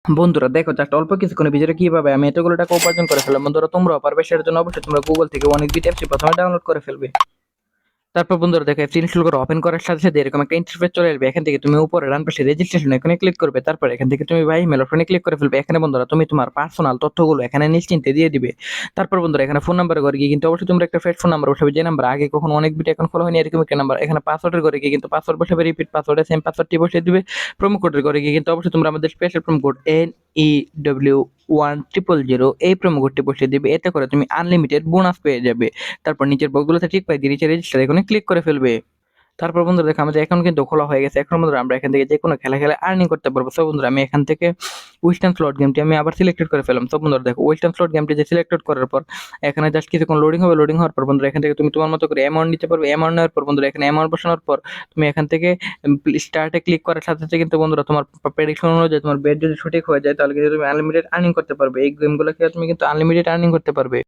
বন্ধুরা দেখো জাস্ট অল্প কিছুক্ষণের ভিতরে কিভাবে আমি এতগুলো টাকা উপার্জন করে ফেললাম। বন্ধুরা তোমরাও পারবে, সেটার জন্য অবশ্যই তোমরা গুগল থেকে অনেক বিট অ্যাপসই প্রথমে ডাউনলোড করে ফেলবে। তারপর বন্ধুরা দেখো অ্যাপস ইনস্টল করে ওপেন করার সাথে সাথে এরকম একটা ইন্টারফেস চলে আসবে। এখান থেকে তুমি উপরে ডান পাশে রেজিস্ট্রেশন এখানে ক্লিক করবে। তারপর এখান থেকে তুমি ভাই মেল অপশনে ক্লিক করে ফেলবে। এখানে বন্ধুরা তুমি তোমার পার্সোনাল তথ্যগুলো এখানে নিশ্চিন্তে দিয়ে দিবে। তারপর বন্ধুরা এখানে ফোন নাম্বার করে গিয়ে কিন্তু অবশ্যই তোমরা একটা ফ্রেশ ফোন নাম্বার বসাবে, যে নাম্বার আগে কখনো অনেক বিট এখন খোলা হয়নি এরকম একটা নাম্বার। এখানে পাসওয়ার্ডের করে গিয়ে কিন্তু পাসওয়ার্ড বসাবে, রিপিট পাসওয়ার্ডে সেম পাসওয়ার্ডটি বসিয়ে দিবে। প্রোমো কোডের করে গিয়ে কিন্তু অবশ্যই তোমরা আমাদের স্পেশাল প্রোমো কোড NEW1000 এই প্রোমো কোডটি বসিয়ে দিবে। এতে করে তুমি আনলিমিটেড বোনাস পেয়ে যাবে। তারপর নিচের বক্সগুলোতে টিক পাই দিয়ে নিচে রেজিস্টার এখানে ক্লিক করে ফেলবে। তারপর বন্ধুরা দেখো আমাদের অ্যাকাউন্ট কিন্তু খোলা হয়ে গেছে। এখন বন্ধুরা আমরা এখান থেকে যেকোনো খেলা খেলে আর্নিং করতে পারবো। সো বন্ধুরা আমি এখান থেকে ওয়েস্টার্ন স্লট গেমটি আমি আবার সিলেক্টেড করে ফেললাম। সো বন্ধুরা দেখো ওয়েস্টার্ন স্লট গেমটি যে সিলেক্টেড করার পর এখানে জাস্ট কিছুক্ষণ লোডিং হবে। লোডিং হওয়ার পর বন্ধুরা এখান থেকে তুমি তোমার মতো করে অ্যামাউন্ট নিতে পারবে। অ্যামাউন্ট নেওয়ার পর বন্ধুরা এখানে অ্যামাউন্ট বসানোর পর তুমি এখান থেকে স্টার্টে ক্লিক করার সাথে সাথে কিন্তু বন্ধুরা তোমার প্রেডিকশন অনুযায়ী তোমার বেট যদি সঠিক হয়ে যায় তাহলে কিন্তু তুমি আনলিমিটেড আর্নিং করতে পারবে। এই গেমগুলো খেলে তুমি কিন্তু আনলিমিটেড আর্নিং করতে পারবে।